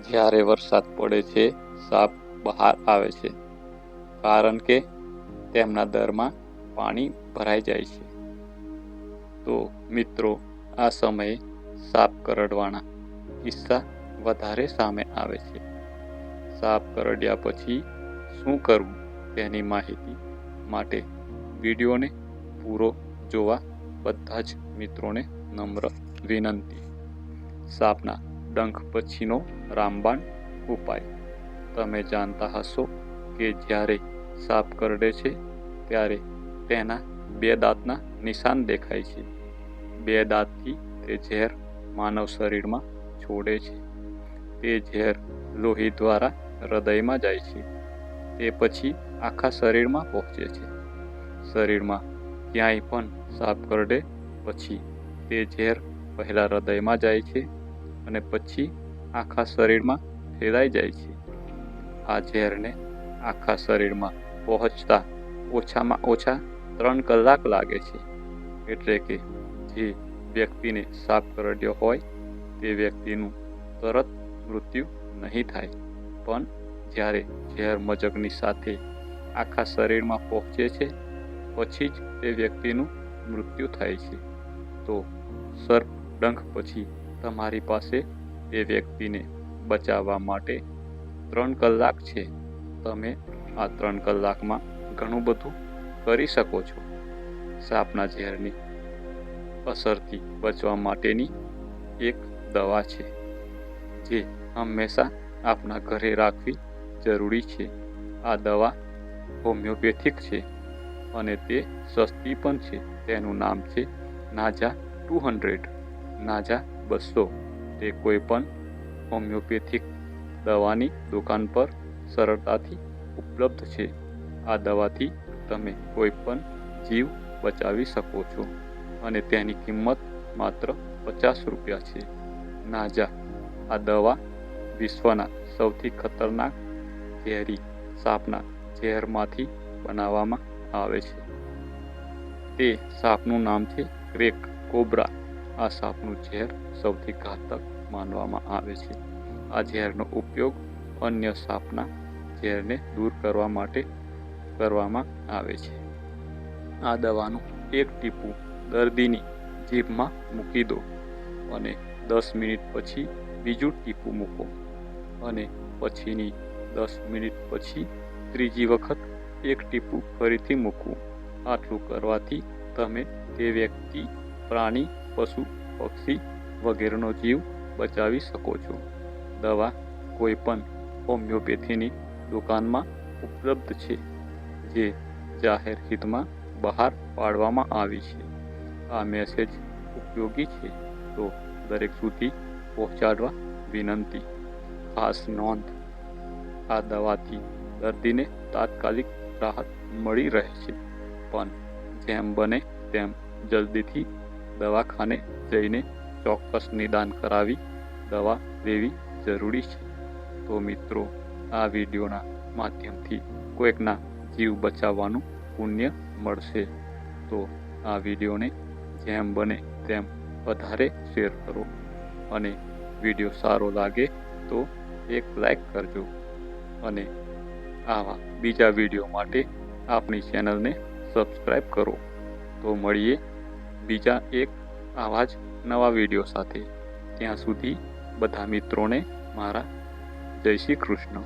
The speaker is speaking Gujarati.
જ્યારે વરસાદ પડે છે, સાપ બહાર આવે છે, કારણ કે તેમના દરમાં પાણી ભરાઈ જાય છે. તો મિત્રો, આ સમયે સાપ કરડવાના કિસ્સા વધારે સામે આવે છે. સાપ કરડ્યા પછી શું કરવું તેની માહિતી માટે વિડીયોને પૂરો જોવા બધા જ મિત્રોને નમ્ર વિનંતી. સાપના ડંખ પછીનો રામબાણ ઉપાય. તમે જાણતા હશો કે જ્યારે સાપ કરડે છે ત્યારે તેના 2 દાંતના નિશાન દેખાય છે. 2 દાંતથી તે ઝેર માનવ શરીરમાં છોડે છે. તે ઝેર લોહી દ્વારા હૃદયમાં જાય છે. તે પછી આખા શરીરમાં પહોંચે છે. શરીરમાં ક્યાંય પણ સાપ કરડે પછી તે ઝેર પહેલા હૃદયમાં જાય છે અને પછી આખા શરીરમાં ફેલાઈ જાય છે. આ ઝેરને આખા શરીરમાં પહોંચતા ઓછામાં ઓછા 3 કલાક લાગે છે. એટલે કે જે વ્યક્તિને સાપ કરડ્યો હોય તે વ્યક્તિનું તરત મૃત્યુ નહીં થાય, પણ જ્યારે ઝેર મજગની સાથે આખા શરીરમાં પહોંચે છે પછી જ તે વ્યક્તિનું મૃત્યુ થાય છે. તો સર્પ ડંખ પછી તમારી પાસે તે વ્યક્તિને બચાવવા માટે 3 કલાક છે. તમે આ 3 કલાકમાં ઘણું બધું કરી શકો છો. સાપના ઝેરની અસરથી બચવા માટેની એક દવા છે જે હંમેશા આપણા ઘરે રાખવી જરૂરી છે. આ દવા હોમિયોપેથિક છે અને તે સસ્તી પણ છે. તેનું નામ છે નાઝા 200. નાઝા 200 તે કોઈ પણ હોમિયોપેથિક દવાની દુકાન પર સરળતાથી ઉપલબ્ધ છે. આ દવાથી તમે કોઈ પણ જીવ બચાવી શકો છો અને તેની કિંમત માત્ર 50 રૂપિયા છે. નાઝા આ દવા વિશ્વના સૌથી ખતરનાક ઝેરી સાપના ઝેરમાંથી બનાવવામાં આવે છે. તે સાપનું નામ છે ગ્રેટ કોબ્રા. આ સાપનું ઝેર સૌથી ઘાતક માનવામાં આવે છે. આ ઝેરનો ઉપયોગ અન્ય સાપના ઝેરને દૂર કરવા માટે કરવામાં આવે છે. આ દવાનું 1 ટીપું દર્દીની જીભમાં મૂકી દો અને 10 મિનિટ પછી બીજું ટીપું મૂકો અને પછીની 10 મિનિટ પછી ત્રીજી વખત 1 ટીપું ફરીથી મૂકવું. આટલું કરવાથી તમે તે વ્યક્તિ, પ્રાણી, પશુ, પક્ષી વગેરેનો જીવ બચાવી શકો છો. દવા કોઈ પણ હોમિયોપેથીની દુકાનમાં ઉપલબ્ધ છે જે જાહેર હિતમાં બહાર પાડવામાં આવી છે. આ મેસેજ ઉપયોગી છે તો દરેક સુધી પહોંચાડવા વિનંતી. ખાસ નોંધ: આ દવાથી દર્દીને તાત્કાલિક રાહત મળી રહે છે, પણ જેમ બને તેમ જલ્દીથી દવાખાને જઈને ચોક્કસ નિદાન કરાવી દવા લેવી જરૂરી છે. તો મિત્રો, આ વિડીયોના માધ્યમથી કોઈકના જીવ બચાવવાનું પુણ્ય મળશે. તો આ વિડીયોને જેમ બને તેમ વધારે શેર કરો અને વિડીયો સારો લાગે તો એક લાઈક કરજો અને આવા બીજા વિડીયો માટે આપણી ચેનલને સબસ્ક્રાઈબ કરો. તો મળીએ બીજા એક આવા જ નવા વિડીયો સાથે. ત્યાં સુધી બધા મિત્રોને મારા જય શ્રી કૃષ્ણ.